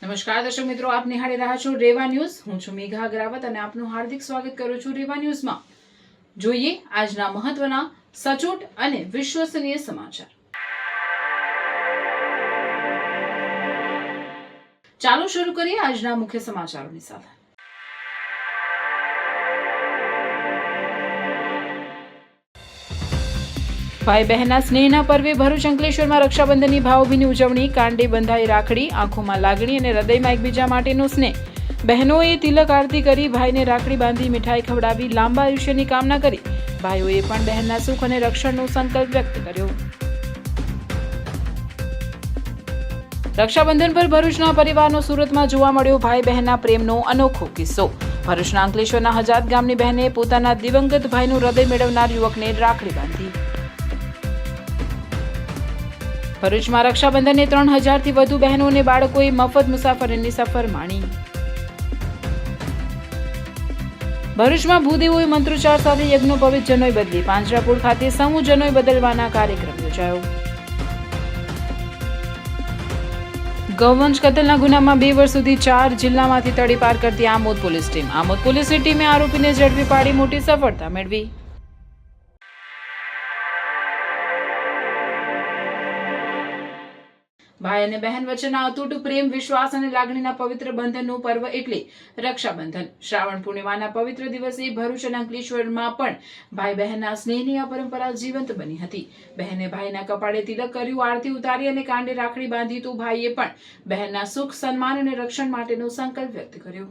નમસ્કાર દર્શક મિત્રો, આપ નિહાળી રહ્યા છો રેવા ન્યૂઝ. હું છું મેઘા અગ્રાવત અને આપનું હાર્દિક સ્વાગત કરું છું રેવા ન્યૂઝમાં. જોઈએ આજના મહત્વના, સચોટ અને વિશ્વસનીય સમાચાર. ચાલો શરૂ કરીએ આજના મુખ્ય સમાચારોની સાથે. ભાઈ બહેનના સ્નેહના પર્વે ભરૂચ અંકલેશ્વરમાં રક્ષાબંધનની ભાવભીની ઉજવણી. કાંડે બંધાઈ રાખડી, આંખોમાં લાગણી અને હૃદયમાં એકબીજા માટેનો સ્નેહ. બહેનોએ તિલક આરતી કરી, ભાઈને રાખડી બાંધી, મીઠાઈ ખવડાવી, લાંબા આયુષ્યની કામના કરી. ભાઈઓએ પણ બહેનના સુખ અને રક્ષણનો સંકલ્પ વ્યક્ત કર્યો. રક્ષાબંધન પર ભરૂચના પરિવારનો સુરતમાં જોવા મળ્યો ભાઈ બહેનના પ્રેમનો અનોખો કિસ્સો. ભરૂચના અંકલેશ્વરના હજાત ગામની બહેને પોતાના દિવંગત ભાઈનું હૃદય મેળવનાર યુવકને રાખડી બાંધી. ભરૂચમાં રક્ષાબંધનને 3000થી વધુ બહેનો અને બાળકોએ મફત મુસાફરીની સફર માણી. ભરૂચમાં ભૂદેવોએ મંત્રોચ્ચાર સાથે યજ્ઞોપવિત જનોઈ બદલી. પાંજરાપોળ ખાતે સમૂહ જનોઈ બદલવાના કાર્યક્રમ યોજાયો. ગૌવંશ કતલના ગુનામાં 2 વર્ષ સુધી 4 જિલ્લામાંથી તડીપાર કરતી આમોદ પોલીસ ટીમ. આમોદ પોલીસની ટીમે આરોપીને ઝડપી પાડી મોટી સફળતા મેળવી. ભાઈ અને બહેન વચ્ચેના અતૂટ પ્રેમ, વિશ્વાસ અને લાગણીના પવિત્ર બંધનનું પર્વ એટલે રક્ષાબંધન. શ્રાવણ પૂર્ણિમાના પવિત્ર દિવસે ભરૂચ અને અંકલેશ્વરમાં પણ ભાઈ બહેનના સ્નેહની આ પરંપરા જીવંત બની હતી. બહેને ભાઈના કપાળે તિલક કર્યું, આરતી ઉતારી અને કાંડે રાખડી બાંધી તો ભાઈએ પણ બહેનના સુખ, સન્માન અને રક્ષણ માટેનો સંકલ્પ વ્યક્ત કર્યો.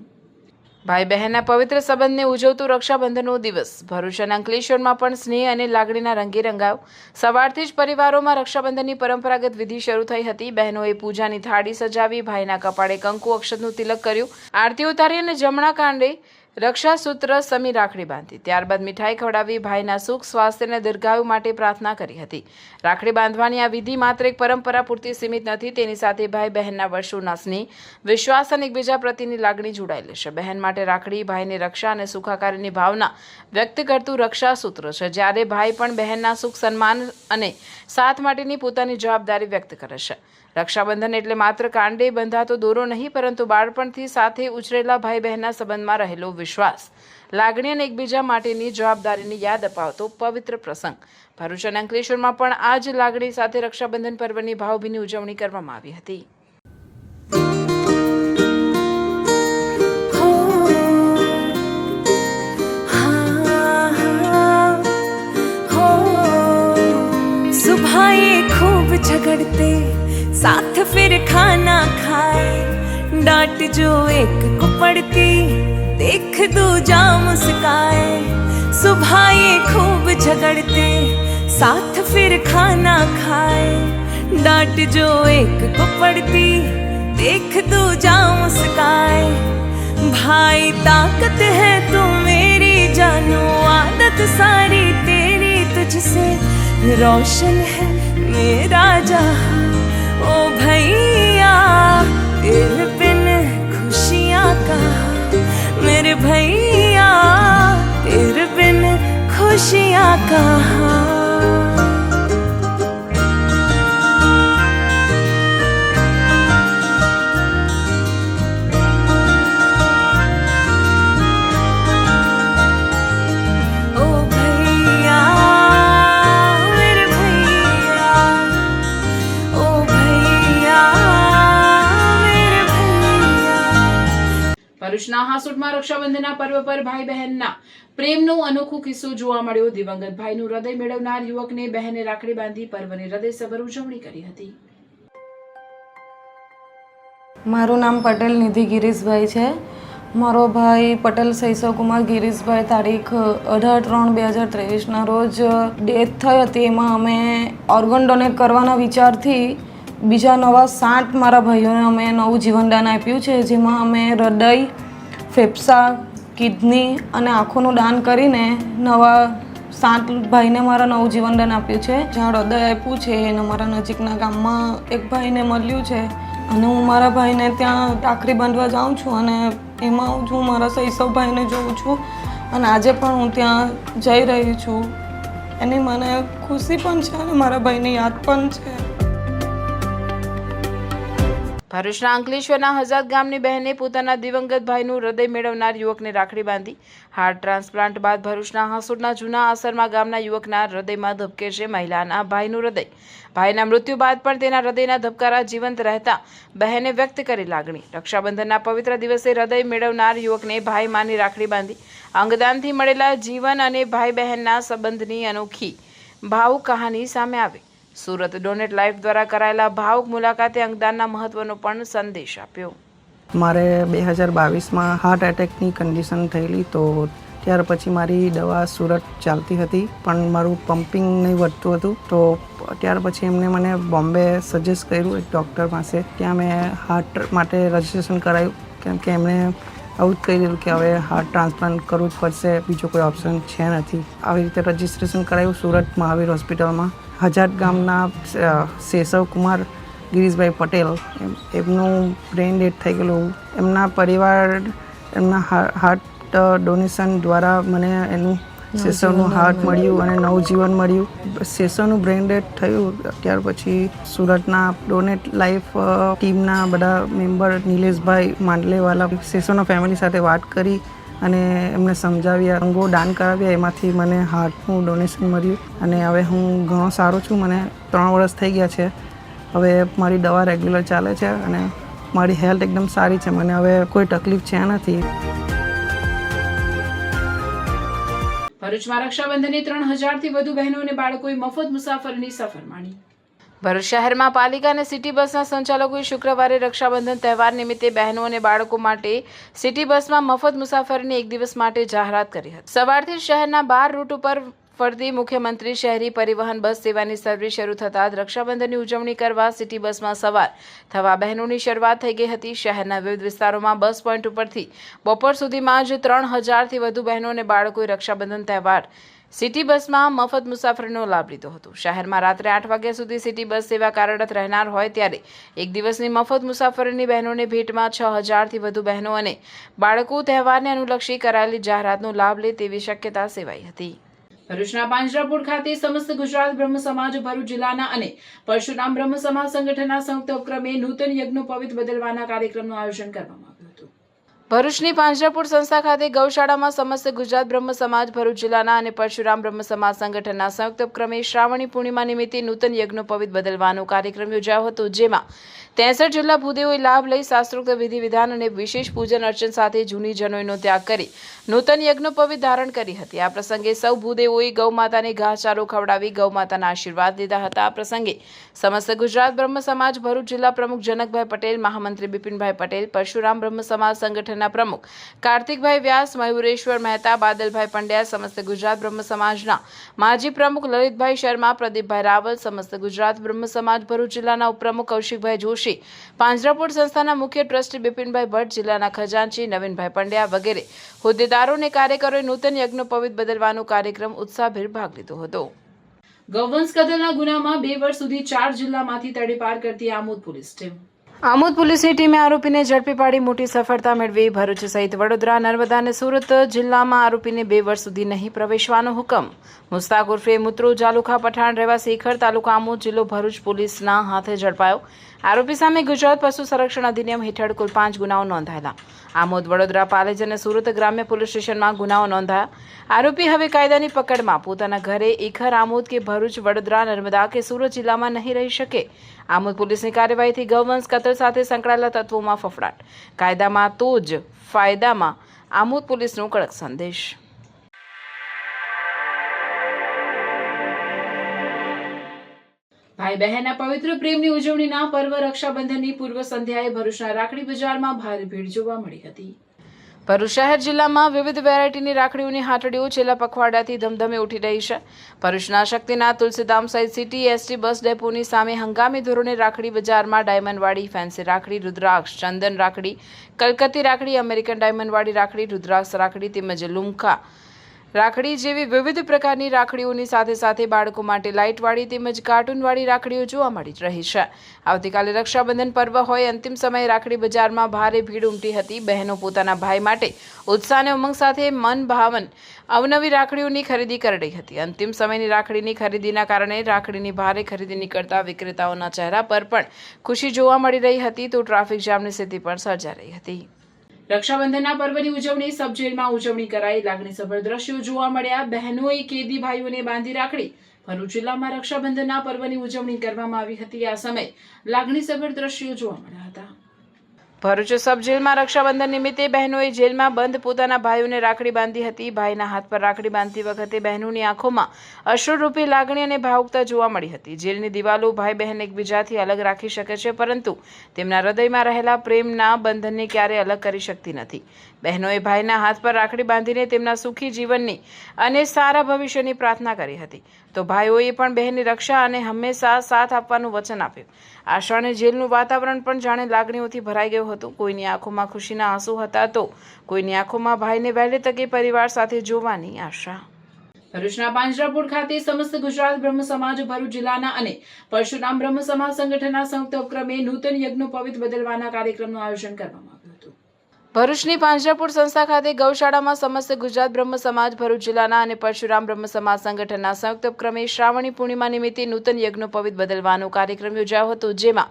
ભાઈ બહેનના પવિત્ર સંબંધને ઉજવતો રક્ષાબંધનનો દિવસ ભરૂચ અને અંકલેશ્વરમાં પણ સ્નેહ અને લાગણીના રંગે રંગાયો. સવારથી જ પરિવારોમાં રક્ષાબંધનની પરંપરાગત વિધિ શરૂ થઈ હતી. બહેનોએ પૂજાની થાળી સજાવી, ભાઈના કપાળે કંકુ અક્ષતનું તિલક કર્યું, આરતી ઉતારી અને જમણા કાંડે રક્ષાસૂત્ર સમી રાખડી બાંધી. ત્યારબાદ મીઠાઈ ખવડાવી, ભાઈના સુખ, સ્વાસ્થ્ય અને દીર્ઘાયુ માટે પ્રાર્થના કરી હતી. રાખડી બાંધવાની આ વિધિ માત્ર એક પરંપરા પૂરતી સીમિત નથી, તેની સાથે ભાઈ બહેનના વર્ષોના સ્નેહ, વિશ્વાસ અને એકબીજા પ્રત્યેની લાગણી જોડાયેલી છે. બહેન માટે રાખડી ભાઈને રક્ષા અને સુખાકારીની ભાવના વ્યક્ત કરતું રક્ષાસૂત્ર છે, જ્યારે ભાઈ પણ બહેનના સુખ, સન્માન અને સાથ માટેની પોતાની જવાબદારી વ્યક્ત કરે છે. રક્ષાબંધન એટલે માત્ર કાંડે બંધાતો દોરો નહીં, પરંતુ બાળપણથી સાથે ઉછરેલા ભાઈ બહેનના સંબંધમાં રહેલો વિશ્વાસ, લાગણી અને એકબીજા માટેની જવાબદારીની યાદ અપાવતો પવિત્ર પ્રસંગ. ભરૂચ અને અંકલેશ્વરમાં પણ આ જ લાગણી સાથે રક્ષાબંધન પર્વની ભાવભીની ઉજવણી કરવામાં આવી હતી. सुबह खूब झगड़ते, साथ फिर खाना खाए, डांट जो एक को पड़ती, देख दूजा मुस्काए. सुबह ये खूब झगड़ते, साथ फिर खाना खाए, डांट जो एक को पड़ती, देख दूजा मुस्काए. भाई ताकत है तू मेरी जानू, आदत सारी तेरी तुझसे रोशन है मेरा जहां. ओ भैया तेरे बिन खुशियाँ कहाँ, मेरे भैया तेरे बिन खुशियाँ कहाँ. ભરૂચના હાસોટમાં રક્ષાબંધનના પર્વ પર ભાઈ બહેનના પ્રેમનો અનોખો કિસ્સો જોવા મળ્યો. દિવંગત ભાઈનું હૃદય મેળવનાર યુવકને બહેને રાખડી બાંધી પર્વની હૃદયસભર ઉજવણી કરી હતી. મારું નામ પટેલ નિધિ ગિરીશભાઈ છે. મારો ભાઈ પટેલ શૈશવકુમાર ગિરીશભાઈ તારીખ 18/3/2023ના રોજ ડેથ થઈ હતી. એમાં અમે ઓર્ગન ડોનેટ કરવાના વિચારથી બીજા નવા 7 મારા ભાઈઓને અમે નવું જીવનદાન આપ્યું છે, જેમાં અમે હૃદય, ફેફસા, કિડની અને આંખોનું દાન કરીને નવા 7 ભાઈને મારા નવું જીવનદાન આપ્યું છે. જ્યાં હૃદય આપ્યું છે એને મારા નજીકના ગામમાં એક ભાઈને મળ્યું છે અને હું મારા ભાઈને ત્યાં રાખડી બાંધવા જાઉં છું અને એમાં હું મારા શૈશવભાઈને જોઉં છું અને આજે પણ હું ત્યાં જઈ રહી છું. એની મને ખુશી પણ છે અને મારા ભાઈની યાદ પણ છે. ભરૂચના અંકલેશ્વરના હજાદ ગામની બહેને પોતાના દિવંગત ભાઈનું હૃદય મેળવનાર યુવકને રાખડી બાંધી. હાર્ટ ટ્રાન્સપ્લાન્ટ બાદ ભરૂચના હાંસોડના જૂના આસરમાં ગામના યુવકના હૃદયમાં ધબકે છે મહિલાના ભાઈનું હૃદય. ભાઈના મૃત્યુ બાદ પણ તેના હૃદયના ધબકારા જીવંત રહેતા બહેને વ્યક્ત કરી લાગણી. રક્ષાબંધનના પવિત્ર દિવસે હૃદય મેળવનાર યુવકને ભાઈ માની રાખડી બાંધી. અંગદાનથી મળેલા જીવન અને ભાઈ બહેનના સંબંધની અનોખી ભાવુક કહાની સામે આવી. સુરત ડોનેટ લાઈફ દ્વારા કરાયેલા ભાવુક મુલાકાતે અંગદાનના મહત્વનો પણ સંદેશ આપ્યો. મારે 2022માં હાર્ટ એટેકની કન્ડિશન થયેલી, તો ત્યાર પછી મારી દવા સુરત ચાલતી હતી, પણ મારું પમ્પિંગ નહીં વધતું હતું. તો ત્યાર પછી એમને મને બોમ્બે સજેસ્ટ કર્યું એક ડૉક્ટર પાસે. ત્યાં મેં હાર્ટ માટે રજિસ્ટ્રેશન કરાવ્યું, કેમ કે એમણે આવું જ કહી દીધું કે હવે હાર્ટ ટ્રાન્સપ્લાન્ટ કરવું જ પડશે, બીજો કોઈ ઓપ્શન છે નથી. આવી રીતે રજિસ્ટ્રેશન કરાવ્યું સુરત મહાવીર હોસ્પિટલમાં. હજાદ ગામના શેષવ કુમાર ગિરીશભાઈ પટેલ, એમનું બ્રેઇન ડેથ થઈ ગયેલું. એમના પરિવાર એમના હાર્ટ ડોનેશન દ્વારા મને એનું શેષવનું હાર્ટ મળ્યું અને નવજીવન મળ્યું. શેષવનું બ્રેઇન ડેથ થયું ત્યાર પછી સુરતના ડોનેટ લાઈફ ટીમના બધા મેમ્બર નિલેશભાઈ માંડલેવાલા શેષવના ફેમિલી સાથે વાત કરી અને એમને સમજાવ્યા, અંગો દાન કરાવ્યા. એમાંથી મને હાર્ટનું ડોનેશન મળ્યું અને હવે હું ઘણો સારો છું. મને 3 વર્ષ થઈ ગયા છે. હવે મારી દવા રેગ્યુલર ચાલે છે અને મારી હેલ્થ એકદમ સારી છે. મને હવે કોઈ તકલીફ છે નથી. ભરૂચમાં રક્ષાબંધનની 3000થી વધુ બહેનો અને બાળકોએ મફત મુસાફરીની સફર માણી. ભરૂચ શહેરમાં પાલિકા અને સિટી બસના સંચાલકોએ શુક્રવારે રક્ષાબંધન તહેવાર નિમિત્તે બહેનો અને બાળકો માટે સિટી બસમાં મફત મુસાફરીની 1 દિવસ માટે જાહેરાત કરી હતી. સવારથી શહેરના 12 રૂટ ઉપર ફરતી મુખ્યમંત્રી શહેરી પરિવહન બસ સેવાની સર્વિસ શરૂ થતાં જ રક્ષાબંધનની ઉજવણી કરવા સિટી બસમાં સવાર થવા બહેનોની શરૂઆત થઈ ગઈ હતી. શહેરના વિવિધ વિસ્તારોમાં બસ પોઈન્ટ ઉપરથી બપોર સુધીમાં જ 3000થી વધુ બહેનો અને બાળકોએ રક્ષાબંધન તહેવાર સિટી બસમાં મફત મુસાફરીનો લાભ લીધો હતો. શહેરમાં રાત્રે 8 વાગ્યા સુધી સિટી બસ સેવા કાર્યરત રહેનાર હોય ત્યારે 1 દિવસની મફત મુસાફરીની બહેનોને ભેટમાં 6000થી વધુ બહેનો અને બાળકો તહેવારને અનુલક્ષી કરાયેલી જાહેરાતનો લાભ લે તેવી શક્યતા સેવાઈ હતી. ભરૂચના પાંજરાપોળ ખાતે સમસ્ત ગુજરાત બ્રહ્મ સમાજ ભરૂચ જિલ્લાના અને પરશુરામ બ્રહ્મ સમાજ સંગઠનના સંયુક્ત ઉપક્રમે નૂતન યજ્ઞોપવિત બદલવાના કાર્યક્રમનું આયોજન કરવામાં આવ્યું હતું. ભરૂચની પાંજરાપોળ સંસ્થા ખાતે ગૌશાળામાં સમસ્ત ગુજરાત બ્રહ્મ સમાજ ભરૂચ જિલ્લાના અને પરશુરામ બ્રહ્મ સમાજ સંગઠનના સંયુક્ત ઉપક્રમે શ્રાવણી પૂર્ણિમા નિમિત્તે નૂતન યજ્ઞોપવિત બદલવાનો કાર્યક્રમ યોજાયો હતો, જેમાં 63 જિલ્લા ભૂદેવોએ લાભ લઈ શાસ્ત્રોક્ત વિધિ વિધાન અને વિશેષ પૂજન અર્ચન સાથે જૂની જનોઈનો ત્યાગ કરી નૂતન યજ્ઞોપવિત ધારણ કરી હતી. આ પ્રસંગે સૌ ભૂદેવોએ ગૌ માતાને ઘાસચારો ખવડાવી ગૌ માતાના આશીર્વાદ લીધા હતા. આ પ્રસંગે સમસ્ત ગુજરાત બ્રહ્મ સમાજ ભરૂચ જિલ્લા પ્રમુખ જનકભાઈ પટેલ, મહામંત્રી બિપિનભાઈ પટેલ, પરશુરામ બ્રહ્મ સમાજ સંગઠનના પ્રમુખ કાર્તિકભાઈ વ્યાસ, મયુરેશ્વર મહેતા, બાદલભાઈ પંડ્યા, સમસ્ત ગુજરાત બ્રહ્મ સમાજના માજી પ્રમુખ લલિતભાઈ શર્મા, પ્રદીપભાઈ રાવલ, સમસ્ત ગુજરાત બ્રહ્મ સમાજ ભરૂચ જિલ્લાના ઉપપ્રમુખ કૌશિકભાઈ જોશી, પાંજરાપોળ સંસ્થાના મુખ્ય ટ્રસ્ટી બિપિનભાઈ ભટ્ટ, જિલ્લાના ખજાનચી નવીનભાઈ પંડ્યા વગેરે હોદ્દેદારો અને કાર્યકરોએ નૂતન યજ્ઞોપવિત બદલવાનો કાર્યક્રમ ઉત્સાહભેર ભાગ લીધો હતો. ગૌવંશ કતલના ગુનામાં 2 વર્ષ સુધી 4 જિલ્લામાંથી તડીપાર કરતી આમોદ પોલીસ ટીમ. આમોદ પોલીસની ટીમે આરોપીને ઝડપી પાડી મોટી સફળતા મેળવી. ભરૂચ સહિત વડોદરા, નર્મદા અને સુરત જિલ્લામાં આરોપીને 2 વર્ષ સુધી નહીં પ્રવેશવાનો હુકમ. મુસ્તાક ઉર્ફે મુત્રો જાલુખા પઠાણ રહેવાસી ખર તાલુકા આમોદ જિલ્લો ભરૂચ પોલીસના હાથે ઝડપાયો. આરોપી સામે ગુજરાત પશુ સંરક્ષણ અધિનિયમ હેઠળ કુલ 5 ગુનાઓ નોંધાયેલા. આમોદ, વડોદરા, પાલેજ અને સુરત ગ્રામ્ય પોલીસ સ્ટેશનમાં ગુનાઓ નોંધાયા. આરોપી હવે કાયદાની પકડમાં પોતાના ઘરે ઇખર, આમોદ કે ભરૂચ, વડોદરા, નર્મદા કે સુરત જિલ્લામાં નહીં રહી શકે. આમોદ પોલીસની કાર્યવાહીથી ગૌવંશ કતલ સાથે સંકળાયેલા તત્વોમાં ફફડાટ. કાયદામાં તો જ ફાયદામાં આમોદ પોલીસનો કડક સંદેશ. ભાઈ બહેનના પવિત્ર પ્રેમની ઉજવણીના પર્વ રક્ષાબંધનની પૂર્વ સંધ્યાએ ભરૂચના રાખડી બજારમાં ભારે ભીડ જોવા મળી હતી. ભરૂચ શહેર જિલ્લામાં વિવિધ વેરાયટીની રાખડીઓની હાટડીઓ છેલ્લા પખવાડિયાથી ધમધમી ઉઠી રહી છે. ભરૂચના શક્તિનાથ, તુલસીધામ સહિત સિટી એસટી બસ ડેપોની સામે હંગામી ધોરણે રાખડી બજારમાં ડાયમંડવાળી, ફેન્સી રાખડી, રુદ્રાક્ષ, ચંદન રાખડી, કલકત્તી રાખડી, અમેરિકન ડાયમંડવાળી રાખડી, રુદ્રાક્ષ રાખડી તેમજ લુમખા રાખડી જેવી વિવિધ પ્રકારની રાખડીઓની સાથે સાથે બાળકો માટે લાઇટવાળી તેમજ કાર્ટૂનવાળી રાખડીઓ જોવા મળી રહી છે। આવતીકાલે રક્ષાબંધન પર્વ હોય, અંતિમ સમયે રાખડી બજારમાં ભારે ભીડ ઉમટી હતી। બહેનો પોતાના ભાઈ માટે ઉત્સાહ અને ઉમંગ સાથે મન ભાવન અવનવી રાખડીઓની ખરીદી કરી રહી હતી। અંતિમ સમયની રાખડીની ખરીદીના કારણે રાખડીની ભારે ખરીદી નીકળતા વિક્રેતાઓના ચહેરા પર પણ ખુશી જોવા મળી રહી હતી, તો ટ્રાફિક જામની સ્થિતિ પણ સર્જાઈ હતી। રક્ષાબંધનના પર્વની ઉજવણી સબ જેલમાં ઉજવણી કરાઈ। લાગણીસભર દ્રશ્યો જોવા મળ્યા। બહેનોએ કેદી ભાઈઓને બાંધી રાખડી। ભરૂચ જિલ્લામાં રક્ષાબંધનના પર્વની ઉજવણી કરવામાં આવી હતી। આ સમયે લાગણીસભર દ્રશ્યો જોવા મળ્યા હતા। ભરૂચ સબ જેલમાં રક્ષાબંધન નિમિત્તે બહેનોએ જેલમાં બંધ પોતાના ભાઈઓને રાખડી બાંધી હતી। ભાઈના હાથ પર રાખડી બાંધતી વખતે બહેનોની આંખોમાં અશ્રુરૂપી લાગણી અને ભાવુકતા જોવા મળી હતી। જેલની દિવાલો ભાઈ બહેન એકબીજાથી અલગ રાખી શકે છે, પરંતુ તેમના હૃદયમાં રહેલા પ્રેમના બંધનને ક્યારેય અલગ કરી શકતી નથી। બહેનોએ ભાઈના હાથ પર રાખડી બાંધીને તેમના સુખી જીવનની અને સારા ભવિષ્યની પ્રાર્થના કરી હતી, તો ભાઈઓએ પણ બહેનની રક્ષા અને હંમેશા સાથ આપવાનું વચન આપ્યું। આ ક્ષણે જેલનું વાતાવરણ પણ જાણે લાગણીઓથી ભરાઈ ગયું હતું। કોઈની આંખોમાં ખુશીના આંસુ હતા, તો કોઈની આંખોમાં ભાઈને વહેલી તકે પરિવાર સાથે જોવાની આશા। ભરૂચના પાંજરાપોળ ખાતે સમસ્ત ગુજરાત બ્રહ્મ સમાજ ભરૂચ જિલ્લાના અને પરશુરામ બ્રહ્મ સમાજ સંગઠનના સંયુક્ત ઉપક્રમે નૂતન યજ્ઞોપવિત બદલવાના કાર્યક્રમનું આયોજન કરવામાં આવ્યું હતું। ભરૂચની પાંજરાપોળ સંસ્થા ખાતે ગૌશાળામાં સમસ્ત ગુજરાત બ્રહ્મ સમાજ ભરૂચ જિલ્લાના અને પરશુરામ બ્રહ્મ સમાજ સંગઠનના સંયુક્ત ઉપક્રમે શ્રાવણી પૂર્ણિમા નિમિત્તે નૂતન યજ્ઞોપવિત બદલવાનો કાર્યક્રમ યોજાયો હતો, જેમાં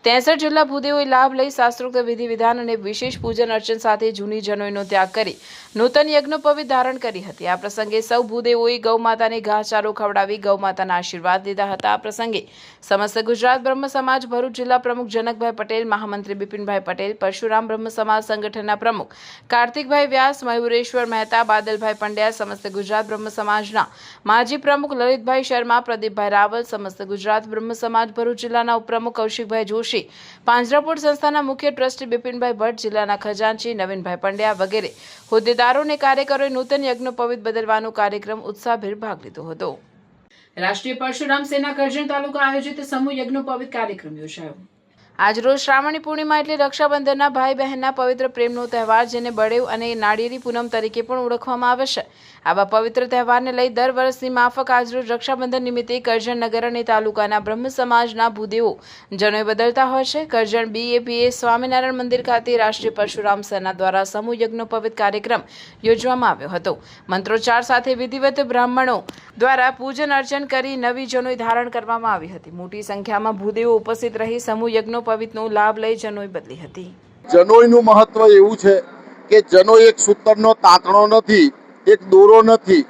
63 જેટલા ભૂદેવોએ લાભ લઈ શાસ્ત્રોક્ત વિધિ વિધાન અને વિશેષ પૂજન અર્ચન સાથે જૂની જનોઈનો ત્યાગ કરી નૂતન યજ્ઞોપવિત ધારણ કરી હતી। આ પ્રસંગે સૌ ભૂદેવોએ ગૌ માતાને ઘાસચારો ખવડાવી ગૌ માતાના આશીર્વાદ લીધા હતા। આ પ્રસંગે સમસ્ત ગુજરાત બ્રહ્મ સમાજ ભરૂચ જિલ્લા પ્રમુખ જનકભાઈ પટેલ, મહામંત્રી બિપિનભાઈ પટેલ, પરશુરામ બ્રહ્મ સમાજ સંગઠનના પ્રમુખ કાર્તિકભાઈ વ્યાસ, મયુરેશ્વર મહેતા, બાદલભાઈ પંડ્યા, સમસ્ત ગુજરાત બ્રહ્મ સમાજના માજી પ્રમુખ લલિતભાઈ શર્મા, પ્રદીપભાઈ રાવલ, સમસ્ત ગુજરાત બ્રહ્મ સમાજ ભરૂચ જિલ્લાના ઉપપ્રમુખ કૌશિકભાઈ જોશી, પાંજરાપોળ સંસ્થાના મુખ્ય ટ્રસ્ટી બિપિનભાઈ ભટ્ટ, જિલ્લાના ખજાનચી નવીનભાઈ પંડ્યા વગેરે હોદ્દેદારો અને કાર્યકરોએ નૂતન યજ્ઞોપવિત બદલવાનો કાર્યક્રમ ઉત્સાહભેર ભાગ લીધો હતો। રાષ્ટ્રીય પરશુરામ સેના કરજણ તાલુકા આયોજિત સમૂહ યજ્ઞોપવિત કાર્યક્રમ યોજાયો। આજરોજ શ્રાવણી પૂર્ણિમા એટલે રક્ષાબંધનના ભાઈ બહેનના પવિત્ર પ્રેમનો તહેવાર, જેને બળેવ અને નાળિયેરી પૂનમ તરીકે પણ ઓળખવામાં આવે છે। આવા પવિત્ર તહેવારને લઈ દર વર્ષની માફક આજરોજ રક્ષાબંધન નિમિત્તે કરજણ નગર અને તાલુકાના બ્રહ્મ સમાજના ભૂદેવો જનોઈ બદલતા હોય છે। કરજણ BAPS સ્વામિનારાયણ મંદિર ખાતે રાષ્ટ્રીય પરશુરામ સેના દ્વારા સમૂહ યજ્ઞોપવિત કાર્યક્રમ યોજવામાં આવ્યો હતો। મંત્રોચ્ચાર સાથે વિધિવત બ્રાહ્મણો દ્વારા પૂજન અર્ચન કરી નવી જનોઈ ધારણ કરવામાં આવી હતી। મોટી સંખ્યામાં ભૂદેવો ઉપસ્થિત રહી સમૂહ યજ્ઞોપવિતનો લાભ લઈ જનોઈ બદલી હતી। જનોઈનું મહત્વ એવું છે કે જનોઈ એક સૂતરનો તાંતણો નથી, એક દોરો નથી,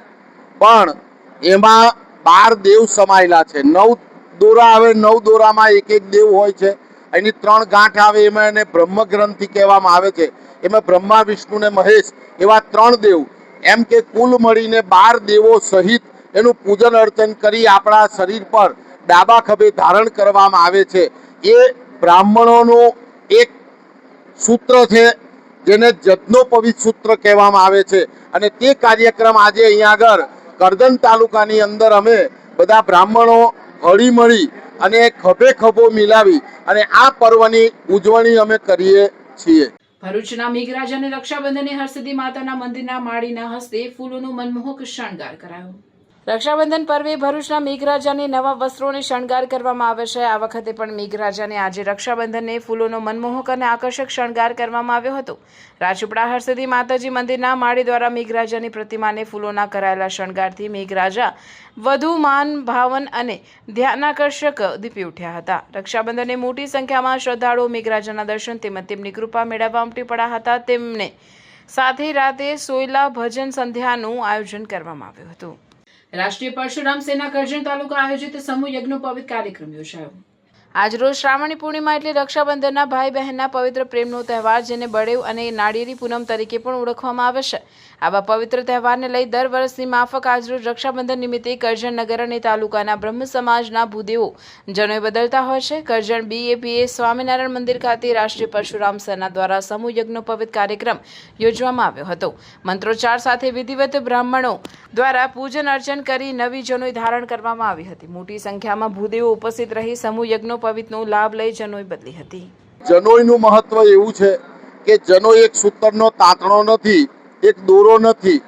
પણ એમાં 12 દેવ સમાયેલા છે। 9 દોરા આવે, 9 દોરામાં એક એક દેવ હોય છે। એની 3 ગાંઠ આવે, એમાં એને બ્રહ્મ ગ્રંથિ કહેવામાં આવે છે। એમાં બ્રહ્મા, વિષ્ણુ ને મહેશ એવા 3 દેવ, એમ કે કુલ મળીને 12 દેવો સહિત એનું પૂજન અર્ચન કરી આપણા શરીર પર ડાબા ખભે ધારણ કરવામાં આવે છે। એ બ્રાહ્મણોનું એક સૂત્ર છે, જેને યજ્ઞોપવિત સૂત્ર કહેવામાં આવે છે। અને તે કાર્યક્રમ આજે અહીંયા આગળ કરજણ તાલુકાની અંદર અમે બધા બ્રાહ્મણો હળીમળી અને ખભે ખભો મિલાવી અને આ પર્વની ઉજવણી અમે કરીએ છીએ। ભરૂચના મેઘરાજાને રક્ષાબંધને હરસિદ્ધિ માતાના મંદિરના માળીના હસ્તે ફૂલોનો મનમોહક શણગાર કરાયો। રક્ષાબંધન પર્વે ભરૂચના મેઘરાજાને નવા વસ્ત્રોને શણગાર કરવામાં આવે છે। આ વખતે પણ મેઘરાજાને આજે રક્ષાબંધનને ફૂલોનો મનમોહક અને આકર્ષક શણગાર કરવામાં આવ્યો હતો। રાજપીપળા હરસિદ્ધિ માતાજી મંદિરના માળી દ્વારા મેઘરાજાની પ્રતિમાને ફૂલોના કરાયેલા શણગારથી મેઘરાજા વધુ માન ભાવન અને ધ્યાનાકર્ષક દીપી ઉઠ્યા હતા। રક્ષાબંધને મોટી સંખ્યામાં શ્રદ્ધાળુઓ મેઘરાજાના દર્શન તેમજ તેમની કૃપા મેળવવા ઉમટી પડ્યા હતા। તેમને સાથે રાતે સોયલા ભજન સંધ્યાનું આયોજન કરવામાં આવ્યું હતું। રાષ્ટ્રીય પરશુરામ સેના કરજણ તાલુકા આયોજિત સમૂહ યજ્ઞોપવિત કાર્યક્રમ યોજાયો। આજરોજ શ્રાવણી પૂર્ણિમા એટલે રક્ષાબંધનના ભાઈ બહેનના પવિત્ર પ્રેમનો તહેવાર, જેને બળેવ અને નાળિયેરી પૂનમ તરીકે પણ ઓળખવામાં આવે છે। આવા પવિત્ર તહેવારને લઈ દર વર્ષની માફક આજરોજ રક્ષાબંધન નિમિત્તે કરજણ નગર અને તાલુકાના બ્રહ્મ સમાજના ભૂદેવો જનોઈ બદલતા હોય છે। કરજણ BAPS સ્વામિનારાયણ મંદિર ખાતે રાષ્ટ્રીય પરશુરામ સેના દ્વારા સમૂહ યજ્ઞોપવિત કાર્યક્રમ યોજવામાં આવ્યો હતો। મંત્રોચ્ચાર સાથે વિધિવત બ્રાહ્મણો દ્વારા પૂજન અર્ચન કરી નવી જનોઈ ધારણ કરવામાં આવી હતી। મોટી સંખ્યામાં ભૂદેવો ઉપસ્થિત રહી સમૂહ યજ્ઞોપવિતનો લાભ લઈ જનોઈ બદલી હતી। જનોઈનું મહત્વ એવું છે કે જનોઈ એક સૂતરનો તાંતણો નથી, એક દોરો નથી,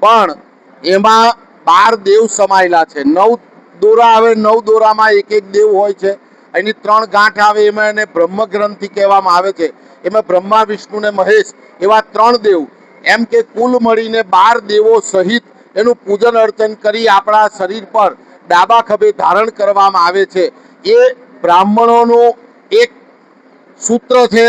પણ એમાં 12 દેવ સમાયેલા છે. 9 દોરા આવે, 9 દોરામાં એક એક દેવ હોય છે. એની 3 ગાંઠ આવે, એમાં એને બ્રહ્મગ્રંથિ કહેવામાં આવે છે. એમાં બ્રહ્મા, વિષ્ણુ ને મહેશ એવા 3 દેવ, એમ કે કુલ મળીને 12 દેવો સહિત એનું પૂજન અર્ચન કરી આપણા શરીર પર ડાબા ખભે ધારણ કરવામાં આવે છે. એ બ્રાહ્મણોનું એક સૂત્ર છે,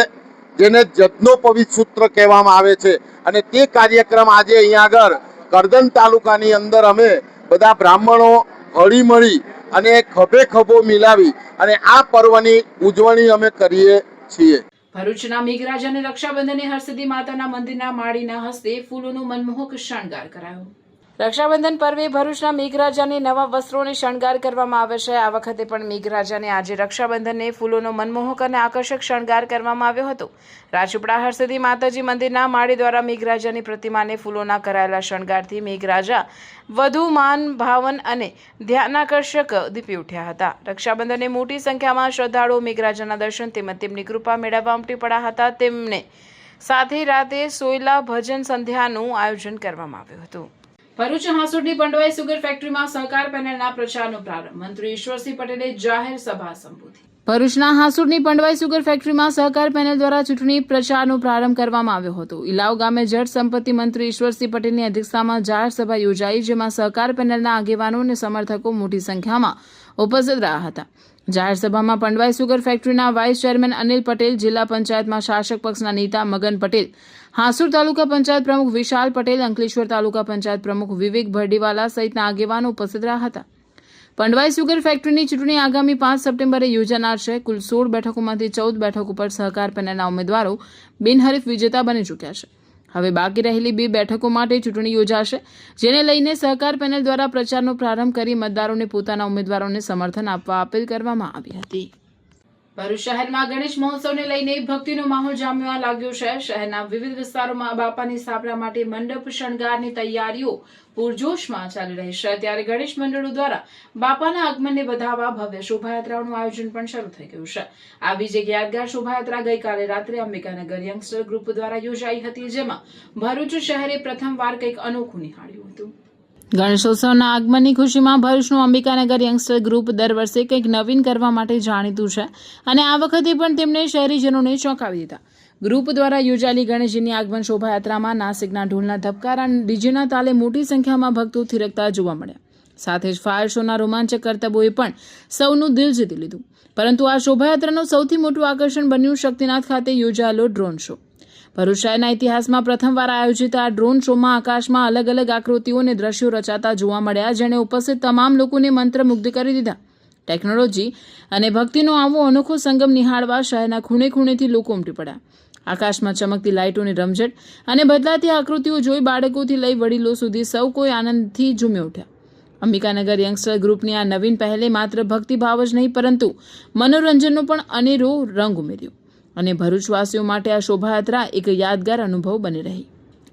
જેને જજ્ઞોપવિત સૂત્ર કહેવામાં આવે છે. અને તે કાર્યક્રમ આજે અહીંયા આગળ કરજણ તાલુકાની અંદર અમે બધા બ્રાહ્મણો હળી મળી અને ખભે ખભો મિલાવી અને આ પર્વની ઉજવણી અમે કરીએ છીએ. ભરૂચના મેઘરાજ અને રક્ષાબંધનની હરસિદ્ધિ માતાના મંદિરના માળીના હસ્તે ફૂલોનો મનમોહક શણગાર કરાયો. રક્ષાબંધન પર્વે ભરૂચના મેઘરાજાને નવા વસ્ત્રોને શણગાર કરવામાં આવે છે. આ વખતે પણ મેઘરાજાને આજે રક્ષાબંધનને ફૂલોનો મનમોહક અને આકર્ષક શણગાર કરવામાં આવ્યો હતો. રાજપીપળા હરસિદ્ધિ માતાજી મંદિરના માળી દ્વારા મેઘરાજાની પ્રતિમાને ફૂલોના કરાયેલા શણગારથી મેઘરાજા વધુ માન ભાવન અને ધ્યાનાકર્ષક દીપી ઉઠ્યા હતા. રક્ષાબંધનને મોટી સંખ્યામાં શ્રદ્ધાળુઓ મેઘરાજાના દર્શન તેમજ તેમની કૃપા મેળવવા ઉમટી પડ્યા હતા. તેમને સાથે રાતે સોયલા ભજન સંધ્યાનું આયોજન કરવામાં આવ્યું હતું. ભરૂચ હાંસોડની પંડવાઈ સુગર ફેક્ટરીમાં સહકાર પેનલના પ્રચારનો પ્રારંભ. મંત્રી ઈશ્વરસિંહ પટેલે જાહેર સભા સંબોધી. ભરૂચના હાંસોડની પંડવાઈ સુગર ફેક્ટરીમાં સહકાર પેનલ દ્વારા ચૂંટણી પ્રચારનો પ્રારંભ કરવામાં આવ્યો હતો. ઇલાવ ગામે જળ સંપત્તિ મંત્રી ઈશ્વરસિંહ પટેલની અધ્યક્ષતામાં જાહેર સભા યોજાઈ, જેમાં સહકાર પેનલના આગેવાનો અને સમર્થકો મોટી સંખ્યામાં ઉપસ્થિત રહ્યા હતા. જાહેર સભામાં પંડવાઈ સુગર ફેક્ટરીના વાઇસ ચેરમેન અનિલ પટેલ, જિલ્લા પંચાયતમાં શાસક પક્ષના નેતા મગન પટેલ, હાંસોડ તાલુકા પંચાયત પ્રમુખ વિશાલ પટેલ, અંકલેશ્વર તાલુકા પંચાયત પ્રમુખ વિવેક ભરડીવાલા સહિતના આગેવાનો ઉપસ્થિત રહ્યા હતા. પંડવાઈ સુગર ફેક્ટરીની ચૂંટણી આગામી 5 સપ્ટેમ્બરે યોજાનાર છે. કુલ 16 બેઠકોમાંથી 14 બેઠકો પર સહકાર પેનલના ઉમેદવારો બિનહરીફ વિજેતા બની ચૂક્યા છે. હવે બાકી રહેલી 2 બેઠકો માટે ચૂંટણી યોજાશે, જેને લઈને સહકાર પેનલ દ્વારા પ્રચારનો પ્રારંભ કરી મતદારોને પોતાના ઉમેદવારોને સમર્થન આપવા અપીલ કરવામાં આવી હતી. ભરૂચ શહેરમાં ગણેશ મહોત્સવને લઈને ભક્તિનો માહોલ જામવા લાગ્યો છે. શહેરના વિવિધ વિસ્તારોમાં બાપાની સ્થાપના માટે મંડપ શણગારની તૈયારીઓ પૂરજોશમાં ચાલી રહી છે. ત્યારે ગણેશ મંડળો દ્વારા બાપાના આગમનને વધાવવા ભવ્ય શોભાયાત્રાઓનું આયોજન પણ શરૂ થઈ ગયું છે. આવી જ એક યાદગાર શોભાયાત્રા ગઈકાલે રાત્રે અંબિકાનગર યંગસ્ટર ગ્રુપ દ્વારા યોજાઈ હતી, જેમાં ભરૂચ શહેરે પ્રથમવાર કંઈક અનોખું નિહાળ્યું હતું. ગણેશોત્સવના આગમનની ખુશીમાં ભરૂચનું અંબિકાનગર યંગસ્ટર ગ્રુપ દર વર્ષે કંઈક નવીન કરવા માટે જાણીતું છે અને આ વખતે પણ તેમણે શહેરીજનોને ચોંકાવી દીધા. ગ્રુપ દ્વારા યોજાયેલી ગણેશજીની આગમન શોભાયાત્રામાં નાસિકના ઢોલના ધબકારા અને ડીજેના તાલે મોટી સંખ્યામાં ભક્તો થિરકતા જોવા મળ્યા. સાથે જ ફાયર શોના રોમાંચક કરતબોએ પણ સૌનું દિલ જીતી લીધું. પરંતુ આ શોભાયાત્રાનું સૌથી મોટું આકર્ષણ બન્યું શક્તિનાથ ખાતે યોજાયેલો ડ્રોન શો. ભરૂચ શહેરના ઇતિહાસમાં પ્રથમવાર આયોજિત આ ડ્રોન શોમાં આકાશમાં અલગ અલગ આકૃતિઓ અને દ્રશ્યો રચાતા જોવા મળ્યા, જેણે ઉપસ્થિત તમામ લોકોને મંત્રમુગ્ધ કરી દીધા. ટેકનોલોજી અને ભક્તિનો આવો અનોખો સંગમ નિહાળવા શહેરના ખૂણે ખૂણેથી લોકો ઉમટી પડ્યા. આકાશમાં ચમકતી લાઇટોની રમઝટ અને બદલાતી આકૃતિઓ જોઈ બાળકોથી લઈ વડીલો સુધી સૌ કોઈ આનંદથી ઝૂમી ઉઠ્યા. અંબિકાનગર યંગસ્ટર ગ્રુપની આ નવીન પહેલે માત્ર ભક્તિભાવ જ નહીં, પરંતુ મનોરંજનનો પણ અનેરો રંગ ઉમેર્યો અને ભરૂચવાસીઓ માટે આ શોભાયાત્રા એક યાદગાર અનુભવ બની રહી.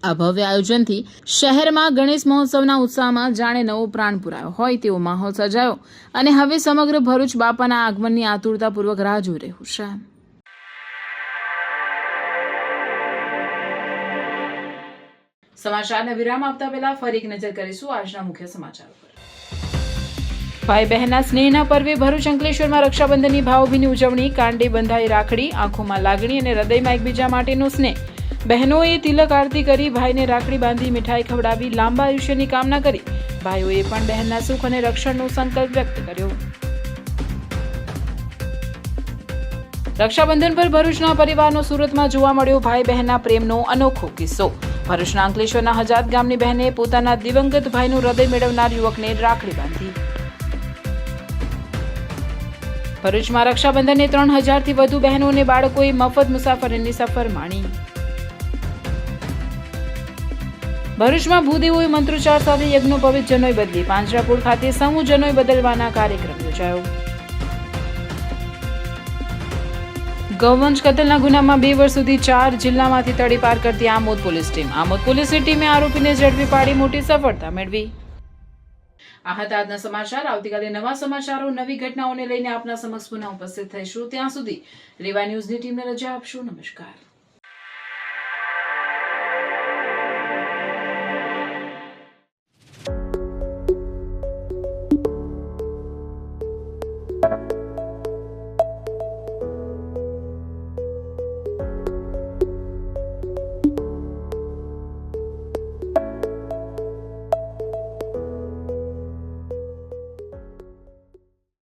આ ભવ્ય આયોજનથી શહેરમાં ગણેશ મહોત્સવના ઉત્સાહમાં જાણે નવો પ્રાણ પુરાયો હોય તેવો માહોલ સર્જાયો અને હવે સમગ્ર ભરૂચ બાપાના આગમનની આતુરતાપૂર્વક રાહ જોઈ રહ્યું છે. સમાચારને વિરામ આપતા પહેલા ફરી એક નજર કરીશું આજના મુખ્ય સમાચારો પર. ભાઈ બહેનના સ્નેહના પર્વે ભરૂચ અંકલેશ્વરમાં રક્ષાબંધનની ભાવભીની ઉજવણી. કાંડે બંધાઈ રાખડી, આંખોમાં લાગણી અને હૃદયમાં એકબીજા માટેનો સ્નેહ. બહેનોએ તિલક આરતી કરી ભાઈને રાખડી બાંધી મીઠાઈ ખવડાવી લાંબા આયુષ્યની કામના કરી. ભાઈઓએ પણ બહેનના સુખ અને રક્ષણનો સંકલ્પ વ્યક્ત કર્યો. રક્ષાબંધન પર ભરૂચના પરિવારનો સુરતમાં જોવા મળ્યો ભાઈ બહેનના પ્રેમનો અનોખો કિસ્સો. ભરૂચના અંકલેશ્વરના હજાત ગામની બહેને પોતાના દિવંગત ભાઈનું હૃદય મેળવનાર યુવકને રાખડી બાંધી. ભરૂચમાં રક્ષાબંધને 3000થી વધુ બહેનો અને બાળકોએ મફત મુસાફરીની સફર માણી. ભરૂચમાં ભૂદેવોએ મંત્રોચ્ચાર સાથે યજ્ઞોપવિત જનોઈ બદલી. પાંજરાપોળ ખાતે સમૂહ જનોઈ બદલવાના કાર્યક્રમ યોજાયો. ગૌવંશ કતલના ગુનામાં 2 વર્ષ સુધી 4 જિલ્લામાંથી તડીપાર કરતી આમોદ પોલીસ ટીમ. આમોદ પોલીસની ટીમે આરોપીને ઝડપી પાડી મોટી સફળતા મેળવી. આ હતા આજના સમાચાર. આવતીકાલે નવા સમાચારો, નવી ઘટનાઓને લઈને આપના સમક્ષ પુનઃ ઉપસ્થિત થઈશું. ત્યાં સુધી રેવા ન્યૂઝની ટીમને રજા આપશો. નમસ્કાર. છે.